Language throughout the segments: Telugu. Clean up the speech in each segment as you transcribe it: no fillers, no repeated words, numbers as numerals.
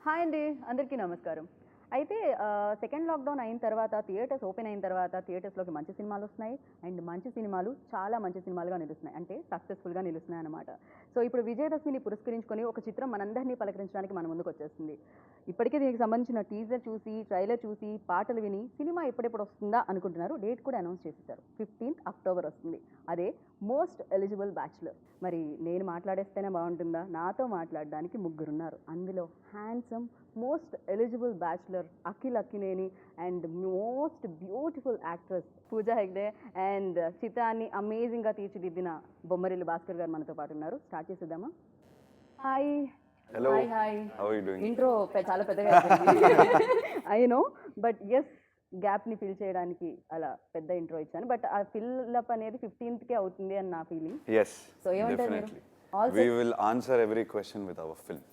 హాయ్ అండి, అందరికీ నమస్కారం. అయితే సెకండ్ లాక్‌డౌన్ అయిన తర్వాత థియేటర్స్ ఓపెన్ అయిన తర్వాత థియేటర్స్‌లోకి మంచి సినిమాలొస్తున్నాయి. అండ్ మంచి సినిమాలు చాలా మంచి సినిమాలుగా నిలుస్తున్నాయి. అంటే సక్సెస్‌ఫుల్‌గా నిలుస్తున్నాయన్నమాట. సో, ఇప్పుడు విజయదశమిని పురస్కరించుకొని ఒక చిత్రం మనందరినీ పలకరించడానికి మన ముందుకొచ్చేస్తుంది. ఇప్పటికే దీనికి సంబంధించిన టీజర్ చూసి, ట్రైలర్ చూసి, పాటలు విని సినిమా ఎప్పుడెప్పుడు వస్తుందా అనుకుంటున్నారు. డేట్ కూడా అనౌన్స్ చేసేసారు. 15th అక్టోబర్ వస్తుంది. అదే మోస్ట్ ఎలిజిబుల్ బ్యాచ్‌లర్. మరి నేను మాట్లాడేస్తేనే బాగుంటుందా? నాతో మాట్లాడడానికి ముగ్గురున్నారు. అందులో handsome most eligible bachelor Akhil Akkineni and most beautiful actress Pooja Hegde and చిత్రాన్ని అమేజింగ్గా తీర్చిదిద్దిన బొమ్మరిల్లు భాస్కర్ గారు మనతో పాటు ఉన్నారు. స్టార్ట్ చేసేద్దామా? Hi. Hello. Hi hi. How are you doing? Intro చాలా పెద్దగా ఐ నో, బట్ ఎస్, గ్యాప్ని ఫిల్ చేయడానికి అలా పెద్ద ఇంట్రో ఇచ్చాను. బట్ ఆ ఫిల్ అప్ అనేది 15th అవుతుంది అని నా ఫీలింగ్. Yes, సో ఏమంటారు మీరు? definitely. All We will answer every question with our film.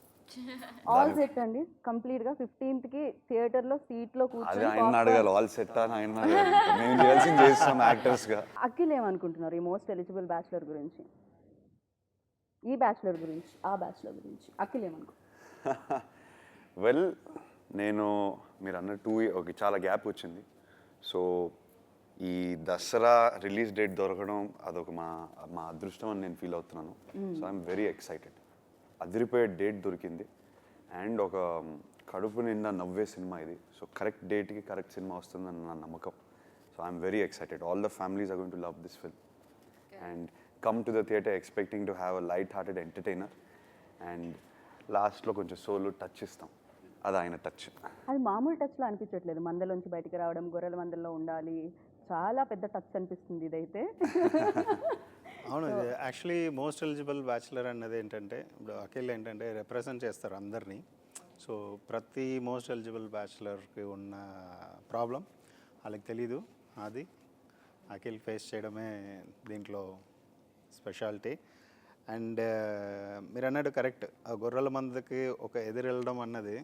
All set అండి, కంప్లీట్ గా 15th థియేటర్ లో సీట్ లో అది కూర్చొని ఆయన అడగాలి, ఆల్ సెట్ అని ఆయన అడగాలి. మేము చేయాల్సింది చేస్తాం యాక్టర్స్ గా. అఖిల్ ఏమనుకుంటున్నారు ఈ మోస్ట్ ఎలిజిబుల్ బ్యాచులర్ గురించి? ఈ బ్యాచులర్ గురించి, ఆ బ్యాచులర్ గురించి అఖిల్ ఏమనుకుంటున్నారు? వెల్, నేను మీరు అన్న ఒక చాలా గ్యాప్ వచ్చింది. సో ఈ దసరా రిలీజ్ డేట్ దొరకడం అదొక మా అదృష్టం అని నేను ఫీల్ అవుతున్నాను. So I'm very excited. అదిరిపోయే డేట్ దొరికింది అండ్ ఒక కడుపు నిండా నవ్వే సినిమా ఇది. సో కరెక్ట్ డేట్కి కరెక్ట్ సినిమా వస్తుందని నా నమ్మకం. So I'm very excited. All the families are going to love this film and come to the theatre expecting to have a light hearted entertainer and లాస్ట్లో కొంచెం సోలో టచ్ ఇస్తాం. అది ఆయన టచ్. అది మామూలు టచ్లో అనిపించట్లేదు. మందలోంచి బయటికి రావడం, గొర్రెల మందల్లో ఉండాలి, చాలా పెద్ద టచ్ అనిపిస్తుంది ఇదైతే. అవును, ఇది యాక్చువల్లీ మోస్ట్ ఎలిజిబుల్ బ్యాచులర్ అన్నది ఏంటంటే, ఇప్పుడు అఖిల్ ఏంటంటే రిప్రజెంట్ చేస్తారు అందరినీ. సో ప్రతి మోస్ట్ ఎలిజిబుల్ బ్యాచులర్కి ఉన్న ప్రాబ్లం వాళ్ళకి తెలీదు. అది అఖిల్ ఫేస్ చేయడమే దీంట్లో స్పెషాలిటీ. అండ్ మీరు అన్నట్టు కరెక్ట్, ఆ గొర్రెల మందకి ఒక ఎదురెళ్ళడం అన్నది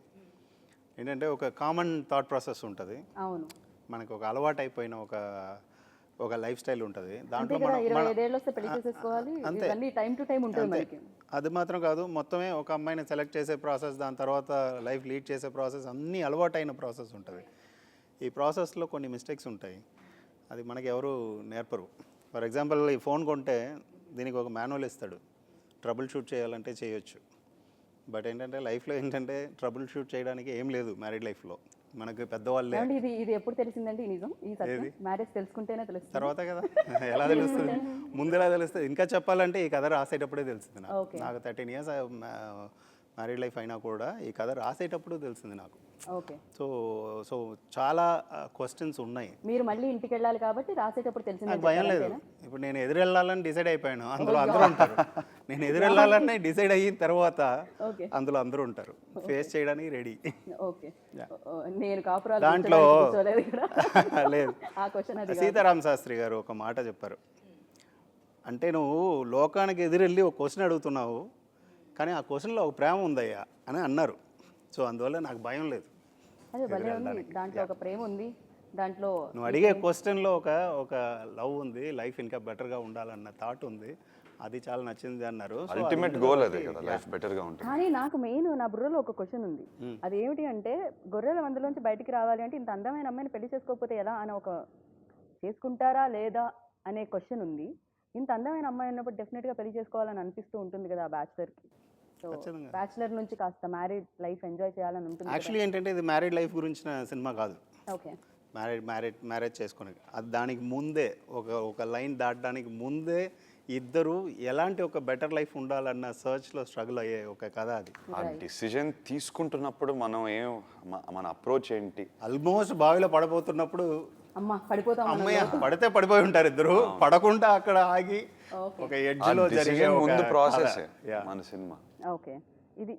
ఏంటంటే ఒక కామన్ థాట్ ప్రాసెస్ ఉంటుంది. అవును, మనకు ఒక అలవాటు అయిపోయిన ఒక లైఫ్ స్టైల్ ఉంటుంది. దాంట్లో అంతే కదా. 25 ఏళ్ళు వస్తే పెళ్లి చేసేసుకోవాలి, అంతే. ఇవన్నీ టైం టు టైం ఉంటుంది మనకి. అది మాత్రం కాదు, మొత్తమే ఒక అమ్మాయిని సెలెక్ట్ చేసే ప్రాసెస్, దాని తర్వాత లైఫ్ లీడ్ చేసే ప్రాసెస్, అన్నీ అలవాటైన ప్రాసెస్ ఉంటుంది. ఈ ప్రాసెస్లో కొన్ని మిస్టేక్స్ ఉంటాయి, అది మనకి ఎవరు నేర్పరు. ఫర్ ఎగ్జాంపుల్, ఈ ఫోన్ కొంటే దీనికి ఒక మాన్యువల్ ఇస్తాడు, ట్రబుల్ షూట్ చేయాలంటే చేయొచ్చు. బట్ ఏంటంటే లైఫ్లో ఏంటంటే ట్రబుల్ షూట్ చేయడానికి ఏం లేదు మ్యారీడ్ లైఫ్లో. మనకి పెద్దవాళ్ళే. ఇది ఎప్పుడు తెలిసిందండి ఈ నిజం? ఈ సత్యం మ్యారేజ్ తెలుసుకుంటేనే తెలుస్తుంది. తర్వాత కదా ఎలా తెలుస్తుంది, ముందెలా తెలుస్తుంది? ఇంకా చెప్పాలంటే ఈ కథ రాసేటప్పుడే తెలిసింది నాకు. Okay. నాకు 13 years మ్యారీడ్ లైఫ్ అయినా కూడా ఈ కథ రాసేటప్పుడు తెలిసింది నాకు. ఓకే. సో చాలా క్వశ్చన్స్ ఉన్నాయి. మీరు మళ్ళీ ఇంటికి వెళ్ళాలి కాబట్టి రాసేటప్పుడు నాకు తెలిసింది. భయం లేదు. ఇప్పుడు నేను ఎదురెళ్ళాలని డిసైడ్ అయిపోయాను, అందులో అందరూ ఉంటారు. నేను ఎదురెళ్ళాలని డిసైడ్ అయిన తర్వాత ఓకే. అందులో అందరూ ఉంటారు, ఫేస్ చేయడానికి రెడీ. ఓకే. నేను కాపురాలు దాంట్లో కూర్చోలేదు ఇక్కడ. లేదు, ఆ క్వశ్చన్ అది కాదు. సీతారామ శాస్త్రి గారు ఒక మాట చెప్పారు. అంటే నువ్వు లోకానికి ఎదురెళ్ళి ఒక క్వశ్చన్ అడుగుతున్నావు, కానీ ఆ క్వశ్చన్లో ఒక ప్రేమ ఉందయ్యా అని అన్నారు. సో అందువల్ల నాకు భయం లేదు. అదే భలే ఉంది, దాంట్లో ఒక ప్రేమ ఉంది, దాంట్లో నువ్వు అడిగే క్వశ్చన్లో ఒక లవ్ ఉంది, లైఫ్ ఇంకా బెటర్గా ఉండాలన్న థాట్ ఉంది. అది చాలా నచ్చింది అన్నారు. అల్టిమేట్ గోల్ అదే కదా, లైఫ్ బెటర్ గా ఉంటుంది. కానీ నాకు మెయిన్ నా బుర్రలో ఒక క్వశ్చన్ ఉంది. అది ఏమిటి అంటే, గొర్రెల మందలోంచి బయటికి రావాలి అంటే ఇంత అందమైన అమ్మాయిని పెళ్లి చేసుకోకపోతే ఎలా అని ఒక చేసుకుంటారా లేదా అనే క్వశ్చన్ ఉంది. ఇంత అందమైన అమ్మాయి ఉన్నప్పుడు డెఫినెట్గా పెళ్లి చేసుకోవాలని అనిపిస్తూ ఉంటుంది కదా ఆ బ్యాచులర్కి. సో ఖచ్చితంగా. బ్యాచులర్ నుంచి కాస్త మ్యారీడ్ లైఫ్ ఎంజాయ్ చేయాలని ఉంటుంది. యాక్చువల్లీ ఏంటంటే ఇది మ్యారీడ్ లైఫ్ గురించిన సినిమా కాదు. ఓకే. మ్యారేజ్ చేసుకుని అది దానికి ముందే ఒక లైన్ దాటడానికి ముందే ఇద్దరు ఎలాంటి ఒక బెటర్ లైఫ్ ఉండాలన్న సర్చ్లో స్ట్రగుల్ అయ్యే ఒక కథ అది. ఆ డిసిజన్ తీసుకుంటున్నప్పుడు మనం మన అప్రోచ్ ఏంటి? ఆల్మోస్ట్ బావిలో పడబోతున్నప్పుడు అమ్మ పడిపోతాం అమ్మయ్య పడితే పడిపోయి ఉంటారు ఇద్దరు, పడకుండా అక్కడ ఆగి ఒక ఎడ్జ్లో జరిగే డిసిజన్ ముందు ప్రాసెస్ Yeah. మన సినిమా. ఓకే.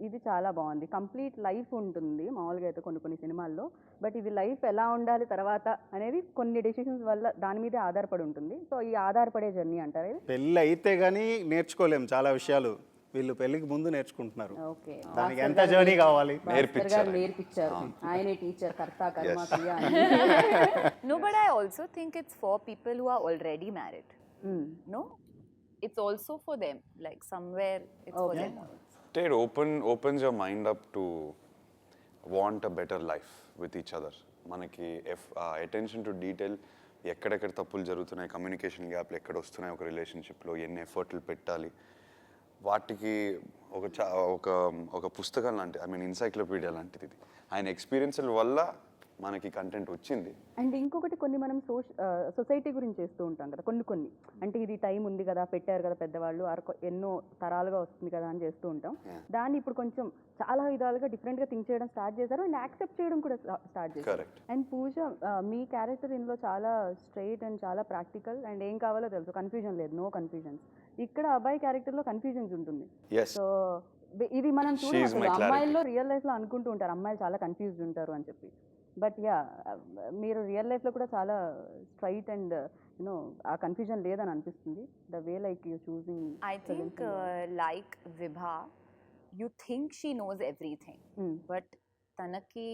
ఇది చాలా బాగుంది. కంప్లీట్ లైఫ్ ఉంటుంది మామూలుగా అయితే కొన్ని సినిమాల్లో, బట్ ఇది లైఫ్ ఎలా ఉండాలి తర్వాత అనేది కొన్ని డెసిషన్స్ వల్ల దాని మీదే ఆధారపడి ఉంటుంది. సో ఈ ఆధారపడే జర్నీ అంటారు ఇది. పెళ్ళి అయితే కానీ నేర్చుకోలేం చాలా విషయాలు, వీళ్ళు పెళ్ళికి ముందు నేర్చుకుంటున్నారు. ఓకే. దానికి ఎంత జర్నీ కావాలి. నేర్పించారు. ఆయనే టీచర్, కర్త కర్మ క్రియ. No, but I also think it's for people who are already married. No? It's also for them. Like somewhere it's for them. It opens your mind up to want a better life with each other. మనకి అటెన్షన్ టు డీటెయిల్, ఎక్కడెక్కడ తప్పులు జరుగుతున్నాయి, కమ్యూనికేషన్ గ్యాప్లు ఎక్కడ వస్తున్నాయి ఒక రిలేషన్షిప్లో, ఎన్ని ఎఫర్ట్లు పెట్టాలి, వాటికి ఒక ఒక పుస్తకం లాంటి, ఐ మీన్ ఎన్సైక్లోపీడియా లాంటిది ఇది. ఆయన ఎక్స్పీరియన్స్ల వల్ల మనకి కంటెంట్ వచ్చింది. అండ్ ఇంకొకటి కొన్ని మనం సొసైటీ గురించి చేస్తూ ఉంటాం కదా, కొన్ని అంటే ఇది టైం ఉంది కదా, పెట్టారు కదా పెద్దవాళ్ళు, ఎన్నో తరాలుగా వస్తుంది కదా అని చేస్తూ ఉంటాం. దాన్ని ఇప్పుడు కొంచెం చాలా విధాలుగా డిఫరెంట్గా థింక్ చేయడం స్టార్ట్ చేశారు అండ్ యాక్సెప్ట్ చేయడం కూడా స్టార్ట్ చేశారు. కరెక్ట్. అండ్ పూజ, మీ క్యారెక్టర్ ఇందులో చాలా స్ట్రైట్ అండ్ చాలా ప్రాక్టికల్ అండ్ ఏం కావాలో తెలుసు, కన్ఫ్యూజన్ లేదు, నో కన్ఫ్యూజన్స్. ఇక్కడ అబ్బాయి క్యారెక్టర్లో కన్ఫ్యూజన్స్ ఉంటుంది. Yes. సో ఇది మనం She is my చూడాలి, clarity. అమ్మాయిల్లో రియల్ లైఫ్లో అనుకుంటూ ఉంటారు అమ్మాయిలు చాలా కన్ఫ్యూజ్డ్ ఉంటారు అని చెప్పి. బట్ యా, మీరు రియల్ లైఫ్లో కూడా చాలా స్ట్రైట్ అండ్ యూనో ఆ కన్ఫ్యూజన్ లేదని అనిపిస్తుంది. The way like you choosing. I think like Vibha, you think she knows everything, but Tanaki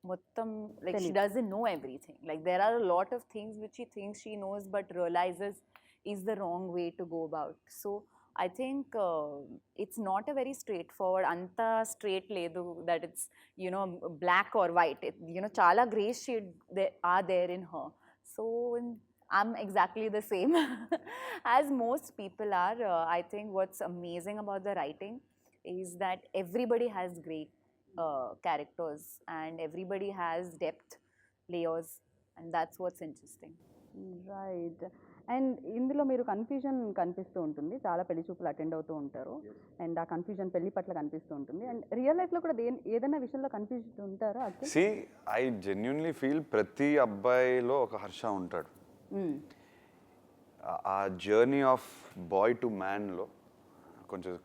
mottam, like she doesn't know everything. Like there are a lot of things which she thinks she knows but realizes is the wrong way to go about. So I think it's not a very straightforward, anta straight ledu that it's, you know, black or white. You know, chala gray shade are there in her. So I'm exactly the same as most people are. I think what's amazing about the writing is that everybody has great characters and everybody has depth, layers, and that's what's interesting. Right. And ఇందులో మీరు కన్ఫ్యూజన్ కనిపిస్తూ ఉంటుంది, చాలా పెళ్లి చూపులు అటెండ్ అవుతూ ఉంటారు అండ్ ఆ కన్ఫ్యూజన్ పెళ్లి పట్ల కనిపిస్తూ ఉంటుంది. అండ్ రియల్ లైఫ్లో కూడా ఏదైనా విషయంలో కన్ఫ్యూజన్ ఉంటారా? సి, ఐ జెన్యున్లీ ఫీల్ ప్రతి అబ్బాయిలో ఒక హర్ష ఉంటాడు. ఆ జర్నీ ఆఫ్ బాయ్ టు మ్యాన్లో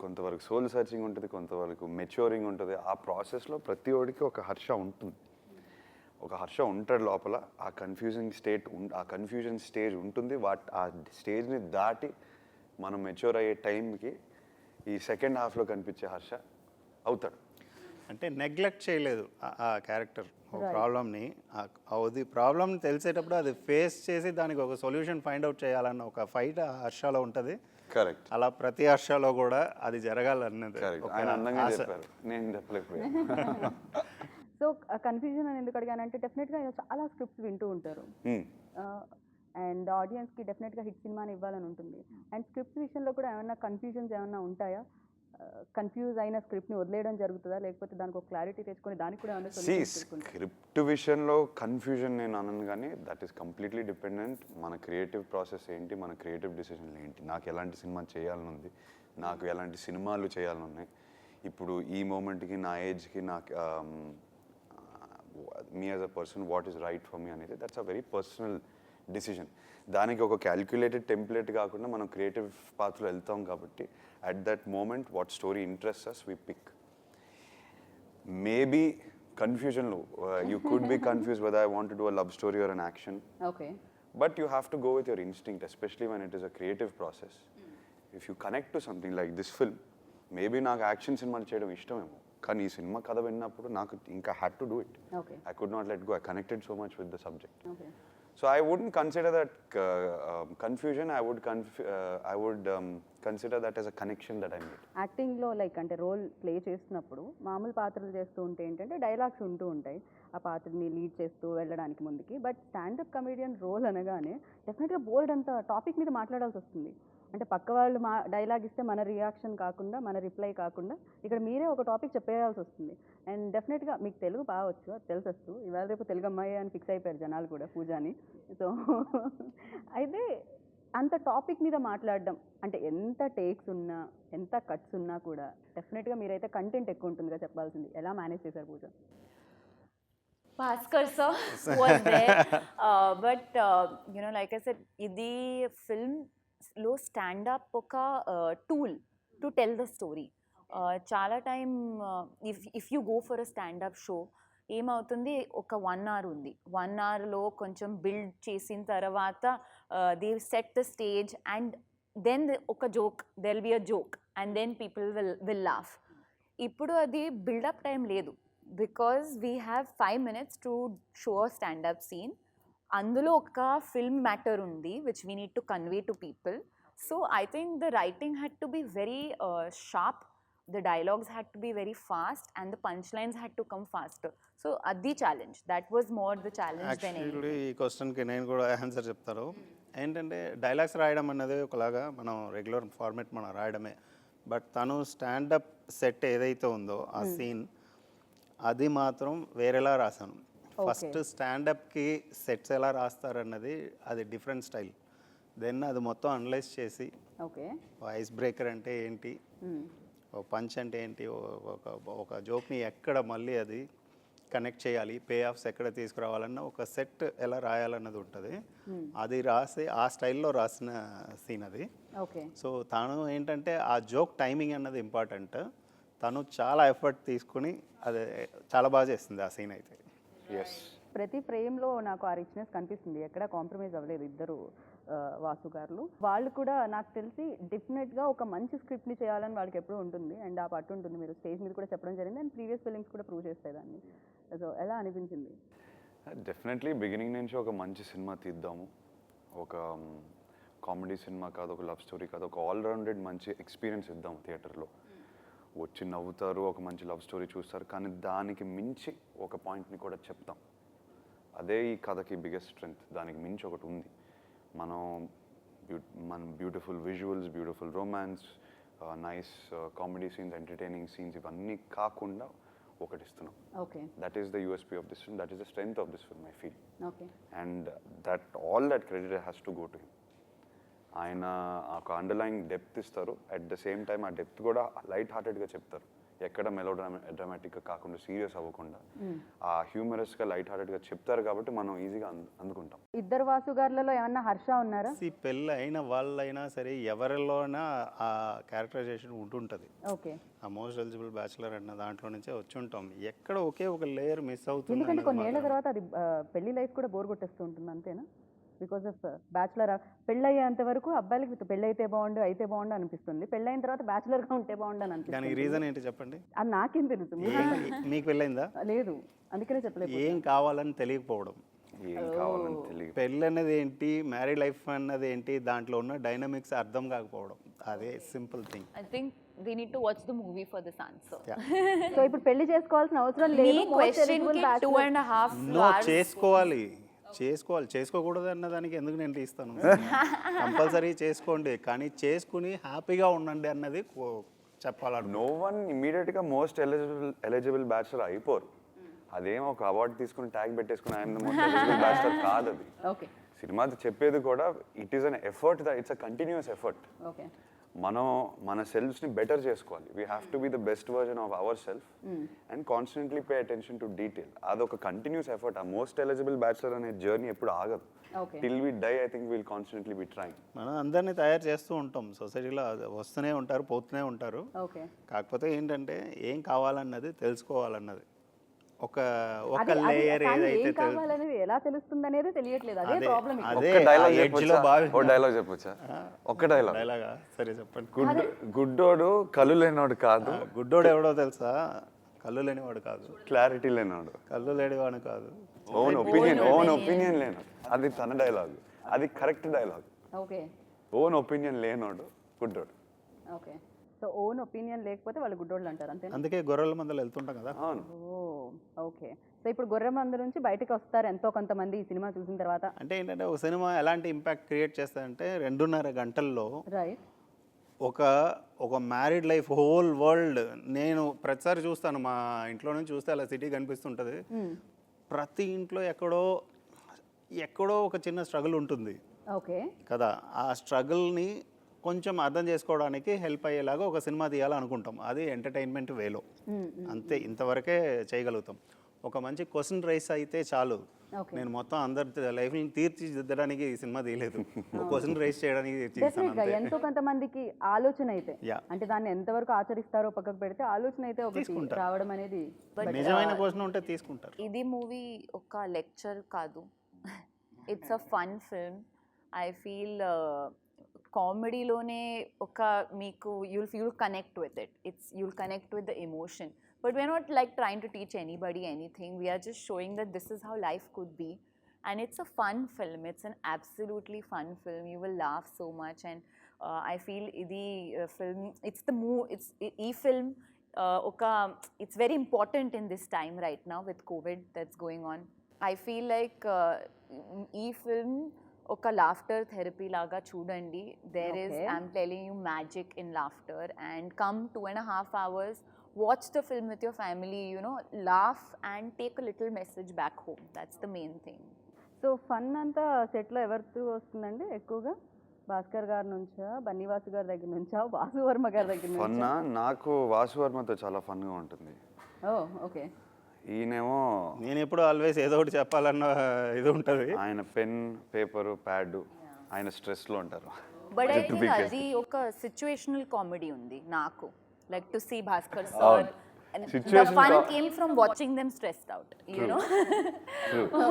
కొంతవరకు సోల్ సర్చింగ్ ఉంటుంది, కొంతవరకు మెచ్యూరింగ్ ఉంటుంది. ఆ ప్రాసెస్లో ప్రతి ఒడికి ఒక హర్ష ఉంటుంది, ఒక హర్ష ఉంటాడు లోపల. ఆ కన్ఫ్యూజన్ స్టేజ్ ఉంటుంది. ఆ స్టేజ్ని దాటి మనం మెచ్యూర్ అయ్యే టైంకి ఈ సెకండ్ హాఫ్లో కనిపించే హర్ష అవుతాడు. అంటే నెగ్లెక్ట్ చేయలేదు ఆ క్యారెక్టర్ ప్రాబ్లమ్ని. అది ప్రాబ్లమ్ తెలిసేటప్పుడు అది ఫేస్ చేసి దానికి ఒక సొల్యూషన్ ఫైండ్ అవుట్ చేయాలన్న ఒక ఫైట్ ఆ హర్షలో ఉంటుంది. కరెక్ట్. అలా ప్రతి హర్షలో కూడా అది జరగాలన్నది ఆయన అందంగా చెప్పారు, నేను చెప్పలేకపోయాను. సో కన్ఫ్యూజన్ అని ఎందుకు అడిగానంటే డెఫినెట్గా చాలా స్క్రిప్ట్స్ వింటూ ఉంటారు అండ్ ఆడియన్స్కి డెఫినెట్గా హిట్ సినిమాని ఇవ్వాలని ఉంటుంది. అండ్ స్క్రిప్ట్స్ విషయంలో కూడా ఏమైనా కన్ఫ్యూజన్స్ ఏమైనా ఉంటాయా? కన్ఫ్యూజ్ అయిన స్క్రిప్ట్ని వదిలేయడం జరుగుతుందా, లేకపోతే దానికి ఒక క్లారిటీ తెచ్చుకొని దానికి కూడా ఏమైనా స్క్రిప్ట్ విషయంలో కన్ఫ్యూజన్ నేను అనను, కానీ దట్ ఈస్ కంప్లీట్లీ డిపెండెంట్ మన క్రియేటివ్ ప్రాసెస్ ఏంటి, మన క్రియేటివ్ డిసిషన్లు ఏంటి, నాకు ఎలాంటి సినిమా చేయాలని ఉంది, నాకు ఎలాంటి సినిమాలు చేయాలని ఉన్నాయి, ఇప్పుడు ఈ మూమెంట్కి నా ఏజ్కి నాకు me as a person what is right for me అనేది that's a very personal decision. దానికి ఒక క్యాల్కులేటెడ్ టెంప్లెట్ కాకుండా మనం క్రియేటివ్ పాత్రలో వెళ్తాం కాబట్టి at that moment what story interest us we pick. Maybe కన్ఫ్యూజన్లో you could be confuse whether I want to do a love story or an action, but you have to go with your instinct, especially when it is a creative process. If you connect to something like this film, maybe నాకు యాక్షన్ సినిమాలు చేయడం ఇష్టమేమో, కానీ ఈ సినిమా కథ విన్నప్పుడు నాకు ఇంకా had to do it. I could not let go. I connected so much with the subject. So I wouldn't consider that confusion. I would consider that as a connection that I made. యాక్టింగ్లో లైక్ అంటే రోల్ ప్లే చేస్తున్నప్పుడు మామూలు పాత్రలు చేస్తూ ఉంటే ఏంటంటే డైలాగ్స్ ఉంటూ ఉంటాయి ఆ పాత్రని లీడ్ చేస్తూ వెళ్ళడానికి ముందుకి. బట్ స్టాండప్ కమెడియన్ రోల్ అనగానే డెఫినెట్గా బోల్డ్ అంత టాపిక్ మీద మాట్లాడాల్సి వస్తుంది. అంటే పక్క వాళ్ళు డైలాగ్ ఇస్తే మన రియాక్షన్ కాకుండా, మన రిప్లై కాకుండా ఇక్కడ మీరే ఒక టాపిక్ చెప్పేయాల్సి వస్తుంది. అండ్ డెఫినెట్గా మీకు తెలుగు బాగా వచ్చు, అది తెలిసొస్తూ ఇవాళ రేపు తెలుగు అమ్మాయి అని ఫిక్స్ అయిపోయారు జనాలు కూడా పూజాని. సో అయితే అంత టాపిక్ మీద మాట్లాడడం అంటే ఎంత టేక్స్ ఉన్నా, ఎంత కట్స్ ఉన్నా కూడా డెఫినెట్గా మీరైతే కంటెంట్ ఎక్కువ ఉంటుందిగా చెప్పాల్సింది. ఎలా మేనేజ్ చేశారు పూజ? Bhaskar sir was there, but you know, like I said, idi film లో స్టాండప్ ఒక tool to tell the story. చాలా time if you go for a standup show ఏమవుతుంది, ఒక 1 hour ఉంది, 1 hourలో కొంచెం బిల్డ్ చేసిన తర్వాత they set the stage and then ఒక joke, they'll be a joke and then people will laugh. ఇప్పుడు అది బిల్డప్ టైం లేదు, because we have 5 minutes to show a standup scene. అందులో ఒక ఫిల్మ్ మ్యాటర్ ఉంది which we need to convey to people. So I think the writing had to be very sharp the dialogues had to be very fast and the punchlines had to come faster. So the challenge, that was more the challenge than actually anything. ఈ క్వశ్చన్కి నేను కూడా ఆన్సర్ చెప్తాను. ఏంటంటే డైలాగ్స్ రాయడం అన్నది ఒకలాగా మనం రెగ్యులర్ ఫార్మేట్ మనం రాయడమే, బట్ తను స్టాండప్ సెట్ ఏదైతే ఉందో ఆ సీన్ అది మాత్రం వేరేలా రాశాను. ఫస్ట్ స్టాండప్కి సెట్స్ ఎలా రాస్తారన్నది అది డిఫరెంట్ స్టైల్. దెన్ అది మొత్తం అనలైజ్ చేసి ఓకే. ఐస్ బ్రేకర్ అంటే ఏంటి, ఒక పంచ్ అంటే ఏంటి, ఒక జోక్ని ఎక్కడ మళ్ళీ అది కనెక్ట్ చేయాలి, పే ఆఫ్స్ ఎక్కడ తీసుకురావాలన్న ఒక సెట్ ఎలా రాయాలన్నది ఉంటుంది. అది రాసి ఆ స్టైల్లో రాసిన సీన్ అది. ఓకే. సో తను ఏంటంటే ఆ జోక్ టైమింగ్ అన్నది ఇంపార్టెంట్. తను చాలా ఎఫర్ట్ తీసుకుని అది చాలా బాగా చేస్తుంది ఆ సీన్ అయితే. ఎస్, ప్రతి ఫ్రేమ్లో నాకు ఆ రిచ్నెస్ కనిపిస్తుంది, ఎక్కడ కాంప్రమైజ్ అవ్వలేదు ఇద్దరు వాసు గారు. వాళ్ళు కూడా నాకు తెలిసి డెఫినెట్గా ఒక మంచి స్క్రిప్ట్ని చేయాలని వాళ్ళకి ఎప్పుడూ ఉంటుంది, అండ్ ఆ పట్టు ఉంటుంది. మీరు స్టేజ్ మీద కూడా చెప్పడం జరిగింది, అండ్ ప్రీవియస్ ఫిలిమ్స్ కూడా ప్రూవ్ చేస్తాయి దాన్ని. సో ఎలా అనిపించింది? డెఫినెట్లీ బిగినింగ్ నుంచి ఒక మంచి సినిమా తీద్దాము, ఒక కామెడీ సినిమా కాదు, ఒక లవ్ స్టోరీ కాదు, ఒక ఆల్రౌండెడ్ మంచి ఎక్స్పీరియన్స్ ఇద్దాం. థియేటర్లో వచ్చి నవ్వుతారు, ఒక మంచి లవ్ స్టోరీ చూస్తారు, కానీ దానికి మించి ఒక పాయింట్ని కూడా చెప్తాం. అదే ఈ కథకి బిగ్గెస్ట్ స్ట్రెంగ్త్. దానికి మించి ఒకటి ఉంది. మన beautiful visuals, beautiful romance, nice comedy scenes, entertaining scenes ఇవన్నీ కాకుండా ఒకటి ఇస్తున్నాం. Okay. That is the USP of this film, that is the strength of this film I feel. Okay. And all that credit has to go to him. ఆయన ఒక అండర్లైన్ డెప్త్ ఇస్తారు, అట్ ద సేమ్ టైం ఆ డెప్త్ కూడా లైట్ హార్టెడ్గా చెప్తారు. ఎక్కడ డ్రామాటిక్గా కాకుండా, సీరియస్ అవ్వకుండా ఆ హ్యూమరస్గా లైట్ హార్టెడ్గా చెప్తారు, కాబట్టి మనం ఈజీగా అందుకుంటాం. ఇద్దరు వాసు గారులలో ఏమన్నా హర్ష ఉన్నారా? పెళ్ళి అయిన వాళ్ళైనా సరే ఎవరిలోనా ఆ క్యారెక్టరైజేషన్ ఉంటుంటుంది. ఓకే. ఆ మోస్ట్ ఎలిజిబుల్ బ్యాచులర్ అన్న దాంట్లో నుంచే వచ్చి ఉంటాం. ఎక్కడ ఒకే ఒక లేయర్ మిస్ అవుతుంది. ఎందుకంటే కొన్నేళ్ల తర్వాత అది పెళ్లి లైఫ్ కూడా బోర్ కొట్టేస్తూ ఉంటుంది, అంతేనా? Because of bachelor. పెళ్ళయ్యేంత వరకు అబ్బాయిలకి పెళ్ళి అయితే బాగుండు అనిపిస్తుంది, పెళ్ళైన తర్వాత బ్యాచులర్గా ఉంటే బాగుండు అని దానికి అనిపిస్తుంది. రీజన్ ఏంటి చెప్పండి? అది నాకేం తెలుసు, మీకు పెళ్ళైందా? లేదు, అందుకనే చెప్పలేదు. ఏం కావాలని తెలియకపోవడం. ఏం కావాలని తెలియదు. పెళ్ళి అన్నది ఏంటి, మ్యారీడ్ లైఫ్ అన్నది ఏంటి, దాంట్లో ఉన్న డైనమిక్స్ అర్థం కాకపోవడం, అదే simple thing. I think we need to watch the movie for this answer. So ఇప్పుడు పెళ్లి చేసుకోవాల్సిన అవసరం లేదు. మీ question కి 2.5 నో, hours చేసుకోకూడదు అన్న దానికి ఎందుకు నేను తీస్తాను? కంపల్సరీ చేసుకోండి, కానీ చేసుకుని హ్యాపీగా ఉండండి అన్నది చెప్పాలను. నో వన్ ఇమీడియట్గా మోస్ట్ ఎలిజిబుల్ బ్యాచులర్ అయిపోరు. అదేం ఒక అవార్డు తీసుకుని ట్యాగ్ పెట్టేసుకుని I'm the most eligible bachelor కాదు. అది ఓకే. సినిమా చెప్పేది కూడా it is an effort, it's a continuous effort. Okay. మనం మన సెల్ఫ్స్ని బెటర్ చేసుకోవాలి. We have to be the best version of our self and constantly pay attention to detail. అదొక కంటిన్యూస్ ఎఫర్ట్. ఆ మోస్ట్ ఎలిజిబుల్ బ్యాచులర్ అనే జర్నీ ఎప్పుడు ఆగదు. Till we die I think will constantly be trying. మనం అందరినీ తయారు చేస్తూ ఉంటాం, సొసైటీలో వస్తూనే ఉంటారు, పోతూనే ఉంటారు. ఓకే. కాకపోతే ఏంటంటే ఏం కావాలన్నది తెలుసుకోవాలన్నది ఒక లేయర్ ఏదైతే కావాలనేది ఎలా తెలుస్తుంది అనేది తెలియట్లేదు, అదే ప్రాబ్లం. అదే డైలాగ్ చెప్పొచ్చా? ఒక్క డైలాగ్. డైలాగా? సరే చెప్పండి. గుడ్డోడు కళ్ళు లేనివాడు కాదు. గుడ్డోడు ఎవడో తెలుసా? కళ్ళు లేనివాడు కాదు, క్లారిటీ లేనివాడు. కళ్ళు లేనివాడు కాదు, ఓన్ ఒపీనియన్ లేనివాడు. అది తన డైలాగ్, అది correct dialogue. Okay. Own opinion లేనోడు గుడ్డోడు. ఓకే. సో ఓన్ ఒపీనియన్ లేకపోతే వాళ్ళు గుడ్డోళ్ళు అంటారు, అంతే? అందుకే గొర్రెల మందలు వెళ్తుంటాం కదా. ఓకే. సో ఇప్పుడు గొర్రె మంద నుంచి బయటకు వస్తారు ఎంతో కొంతమంది ఈ సినిమా చూసిన తర్వాత. అంటే ఏంటంటే ఒక సినిమా ఎలాంటి ఇంపాక్ట్ క్రియేట్ చేస్తారంటే 2.5 గంటల్లో రైట్ ఒక మ్యారీడ్ లైఫ్ హోల్ వరల్డ్. నేను ప్రతిసారి చూస్తాను, మా ఇంట్లో నుంచి చూస్తే అలా సిటీ కనిపిస్తుంటుంది. ప్రతి ఇంట్లో ఎక్కడో ఒక చిన్న స్ట్రగుల్ ఉంటుంది. ఓకే. కదా, ఆ స్ట్రగుల్ని కొంచెం అర్థం చేసుకోవడానికి హెల్ప్ అయ్యేలాగా ఒక సినిమా తీయాలనుకుంటాం. అది ఎంటర్టైన్మెంట్ వేలో, అంతే, ఇంతవరకే చేయగలుగుతాం. ఒక మంచి క్వశ్చన్ రైస్ అయితే చాలు. నేను మొత్తం అందరి లైఫ్ని తీర్చిదిద్దడానికి ఈ సినిమా తీయలేదు, క్వశ్చన్ రైస్ చేయడానికి డెఫినెట్గా ఎంతో కొంతమందికి ఆలోచన అయితే, అంటే దాన్ని ఎంతవరకు ఆచరిస్తారో పక్కకు పెడితే ఆలోచన అయితే ఒకటి రావడం అనేది నిజమైన క్వశ్చన్ ఉంటే తీసుకుంటారు. ఇది మూవీ ఒక లెక్చర్ కాదు, it's a fun film. I feel కామెడీలోనే ఒక మీకు you'll connect with it. You'll connect with the emotion. But we're not like trying to teach anybody anything. We are just showing that this is how life could be. And it's a fun film. It's an absolutely fun film. You will laugh so much. And I feel idi film, it's the it's e-film it's very important in this time right now with COVID that's going on. I feel like e-film oka laughter therapy laga chudandi. There is, Okay. I'm telling you, magic in laughter. And come 2.5 hours, watch the film with your family, you know, laugh and take a little message back home. That's the main thing. So fun అంతా సెట్లో ఎవరితో వస్తుందండి ఎక్కువగా? భాస్కర్ గారి నుంచా, బన్నీవాసు గారి దగ్గర నుంచా, వాసు వర్మ గారి దగ్గర ఫన్ నుంచా? నాకు వాసు వర్మతో చాలా ఫన్గా ఉంటుంది. ఓ ఓకే. ఈయనేమో నేను ఎప్పుడు ఆల్వేస్ ఏదో ఒకటి చెప్పాలన్న ఇది ఉంటుంది. ఆయన పెన్ పేపరు ప్యాడ్ ఆయన స్ట్రెస్లో ఉంటారు. But I Just to think be అది ఒక situational comedy ఉంది నాకు. Like to see Bhaskar sir. అవును. And the Situation fun co- came from watching them stressed out, you know.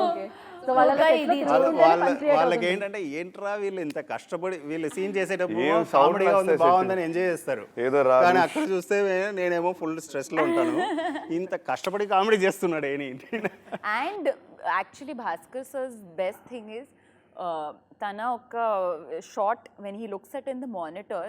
Okay. So వాళ్ళ ఒక ఇది వాళ్ళకి ఏంటంటే ఏంట్రా వీళ్ళు ఇంత కష్టపడి వీళ్ళు సీన్ చేసేటప్పుడు ఏం sound కామెడీగా ఉంది, వస్తాయి బాగుందని set. ఎంజాయ్ చేస్తారు. ఏదో రాదు. కానీ అక్కడ చూస్తే నేనేమో ఫుల్ స్ట్రెస్లో ఉంటాను. ఇంత కష్టపడి కామెడీ చేస్తున్నాడు ఏంటి. And actually Bhaskar sir's best thing is tana oka shot when he looks at in the monitor,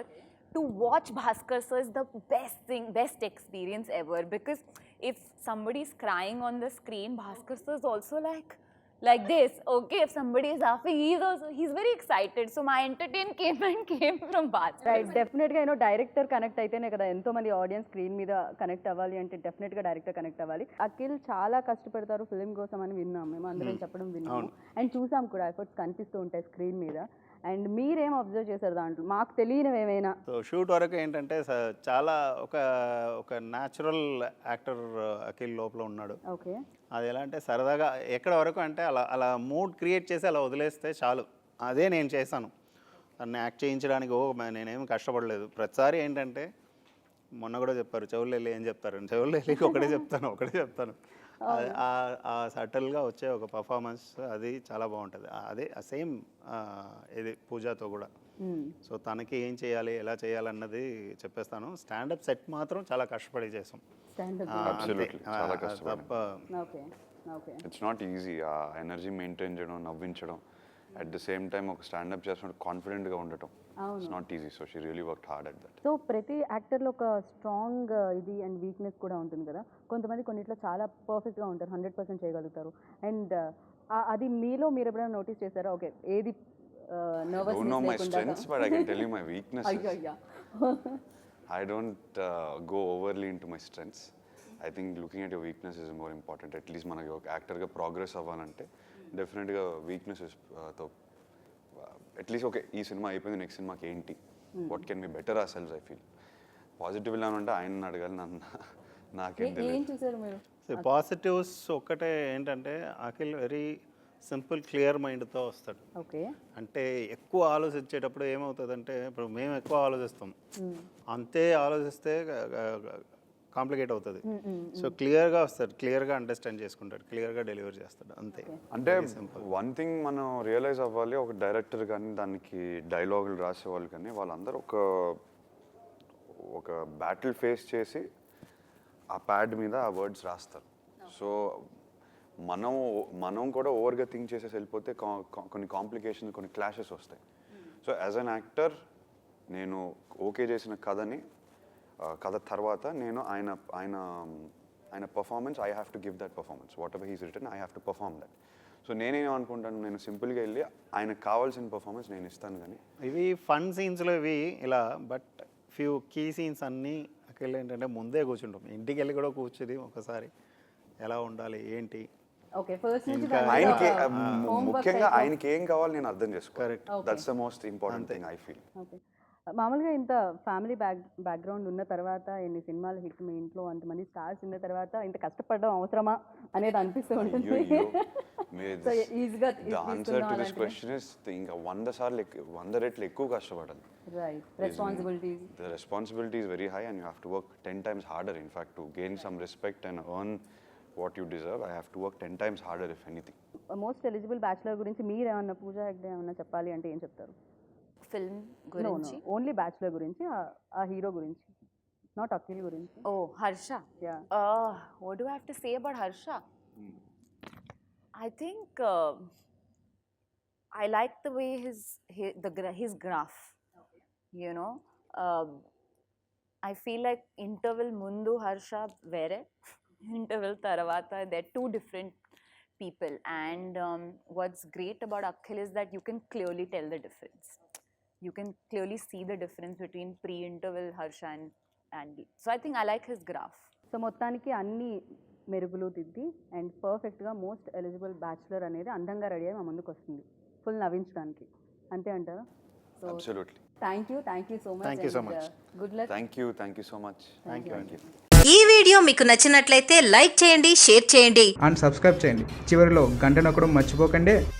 to watch Bhaskar sir is the best thing, best experience ever, because if somebody is crying on the screen, Bhaskar sir is also like this. Okay, if somebody is laughing, he's very excited. So my entertainment came from Bhaskar. Right. డెఫినెట్గా యూనో డైరెక్టర్ కనెక్ట్ అయితేనే కదా ఎంతో మంది ఆడియన్స్ స్క్రీన్ మీద కనెక్ట్ అవ్వాలి అంటే డెఫినెట్గా డైరెక్టర్ కనెక్ట్ అవ్వాలి. అఖిల్ చాలా కష్టపడతారు ఫిల్మ్ కోసం అని విన్నాం, మేము అందరం చెప్పడం విన్నాము అండ్ చూసాం కూడా, ఎఫర్ట్స్ కనిపిస్తూ ఉంటాయి స్క్రీన్ మీద. అండ్ మీరేం అబ్జర్వ్ చేశారు దాంట్లో, మాకు తెలియనివి ఏమైనా? సో షూట్ వరకు ఏంటంటే చాలా ఒక న్యాచురల్ యాక్టర్ అఖిల్ లోపల ఉన్నాడు. ఓకే. అది ఎలా అంటే సరదాగా ఎక్కడ వరకు అంటే అలా మూడ్ క్రియేట్ చేసి అలా వదిలేస్తే చాలు. అదే నేను చేశాను. దాన్ని యాక్ట్ చేయించడానికి నేనేం కష్టపడలేదు. ప్రతిసారి ఏంటంటే మొన్న కూడా చెప్పారు చెవులు వెళ్ళి ఏం చెప్తారు, చెవులు వెళ్ళి ఒకటే చెప్తాను. ఆ సటిల్గా వచ్చే ఒక పర్ఫార్మెన్స్ అది చాలా బాగుంటుంది. అదే సేమ్ ఇది పూజాతో కూడా. సో తనకి ఏం చేయాలి ఎలా చేయాలన్నది చెప్పేస్తాను. స్టాండప్ సెట్ మాత్రం చాలా కష్టపడి చేసాం. Absolutely. చాలా కష్టపడ్డాం. తప్ప okay. Okay. It's not easy ఆ ఎనర్జీ మెయింటైన్ చేయడం, నవ్వించడం, అట్ ద సేమ్ టైం ఒక స్టాండప్ చేస్తున్నట్టు కాన్ఫిడెంట్గా ఉండటం. It's not easy. So she really work hard at that. So ప్రతి యాక్టర్లో ఒక స్ట్రాంగ్ ఇది అండ్ వీక్నెస్ కూడా ఉంటుంది కదా. కొంతమంది కొన్నిట్లో చాలా పర్ఫెక్ట్గా ఉంటారు, 100% చేయగలుగుతారు. అండ్ అది మీలో మీరు ఎప్పుడైనా నోటీస్ చేశారా? ఓకే, ఏది Don't know my strengths, but I can tell you my weaknesses. అయ్యో. I don't go overly into my strengths. I think looking at your weakness is more important. At least మనకి ఒక యాక్టర్గా ప్రోగ్రెస్ అవ్వాలంటే డెఫినెట్గా వీక్నెసెస్ తో అట్లీస్ట్ ఓకే ఈ సినిమా అయిపోయింది, నెక్స్ట్ సినిమాకి ఏంటి, what can be better or cells. I feel positive ఇలా అంటే ఆయన అడగాలి, నాకేం ఏం తెలియదు. చూసారు మీరు? పాజిటివ్స్ ఒక్కటే ఏంటంటే అఖిల్ వెరీ సింపుల్ క్లియర్ మైండ్తో వస్తాడు. ఓకే. అంటే ఎక్కువ ఆలోచించేటప్పుడు ఏమవుతుందంటే ఇప్పుడు మేము ఎక్కువ ఆలోచిస్తాం, అంతే ఆలోచిస్తే కాంప్లికేట్ అవుతుంది. సో క్లియర్గా వస్తాడు, క్లియర్గా అండర్స్టాండ్ చేసుకుంటాడు, క్లియర్గా డెలివర్ చేస్తాడు, అంతే. అంటే వన్ థింగ్ మనం రియలైజ్ అవ్వాలి, ఒక డైరెక్టర్ కానీ దానికి డైలాగులు రాసేవాళ్ళు కానీ వాళ్ళందరూ ఒక బ్యాటిల్ ఫేస్ చేసి ఆ ప్యాడ్ మీద ఆ వర్డ్స్ రాస్తారు. సో మనం కూడా ఓవర్గా థింక్ చేసేసి వెళ్ళిపోతే కొన్ని కాంప్లికేషన్స్, కొన్ని క్లాషెస్ వస్తాయి. సో యాజ్ అన్ యాక్టర్ నేను ఓకే చేసిన కథ తర్వాత నేను ఆయన performance I have to give that performance. Whatever he's written I have to perform that. So నేనేమనుకుంటాను, నేను సింపుల్గా వెళ్ళి ఆయనకు కావాల్సిన పర్ఫార్మెన్స్ నేను ఇస్తాను. కానీ ఇవి ఫన్ సీన్స్లో ఇవి ఇలా, బట్ ఫ్యూ కీ సీన్స్ అన్నీ అక్కడ ఏంటంటే ముందే కూర్చుంటాం, ఇంటికి వెళ్ళి కూడా కూర్చుని ఒకసారి ఎలా ఉండాలి ఏంటి. ఓకే. ఫస్ట్ నుంచి ఆయనకి ముఖ్యంగా ఆయనకి ఏం కావాలి నేను అర్థం చేసుకోవాలి. Correct. That's the most important thing I feel. Okay. మామూలుగా ఇంత ఫ్యామిలీ బ్యాక్గ్రౌండ్ ఉన్న తర్వాత, ఎన్ని సినిమాలు హిట్, మీ ఇంట్లో అంతమంది స్టార్స్ ఉన్న తర్వాత ఇంత కష్టపడడం అవసరమా అనేది అనిపిస్తూ ఉంటుంది. సో ఈజీగా The answer to this question is ఇంకా 100 రెట్లు ఎక్కువ కష్టపడాలి. Right. Responsibilities. The responsibility is very high and you have to work 10 times harder. In fact, to gain some respect and earn what you deserve, I have to work 10 times harder if anything. Most eligible bachelor గురించి మీరేమన్నా, పూజా హెగ్డే ఏమన్నా చెప్పాలి అంటే ఏం చెప్తారు? Film gurinchi. ఓన్లీ బ్యాచులర్ గురించి, ఆ హీరో గురించి, నాట్ అఖిల్ గురించి. Oh, Harsha. Yeah. What do I have to say about Harsha? I think I like the way his graph. you know. I feel like interval mundu Harsha vere, interval taravata, they're two different people. And what's great about Akhil is that you can clearly tell the difference. You can clearly see the difference between pre-interval Harsha and Andy. So I think I like his graph. So మొత్తానికి అన్ని మెరుగులు దిద్ది అండ్ పర్ఫెక్ట్గా మోస్ట్ ఎలిజిబుల్ బ్యాచులర్ అనేది అందంగా రెడీ అయ్యి మా ముందుకు వస్తుంది ఫుల్ నవ్వించడానికి, అంతే అంటారా? So absolutely. Thank you so much. Thank you so much. Good luck. Thank you so much. Thank you. ఈ వీడియో మీకు నచ్చినట్లయితే లైక్ చేయండి, షేర్ చేయండి అండ్ సబ్స్క్రైబ్ చేయండి. చివరిలో గంట నొక్కడం మర్చిపోకండి.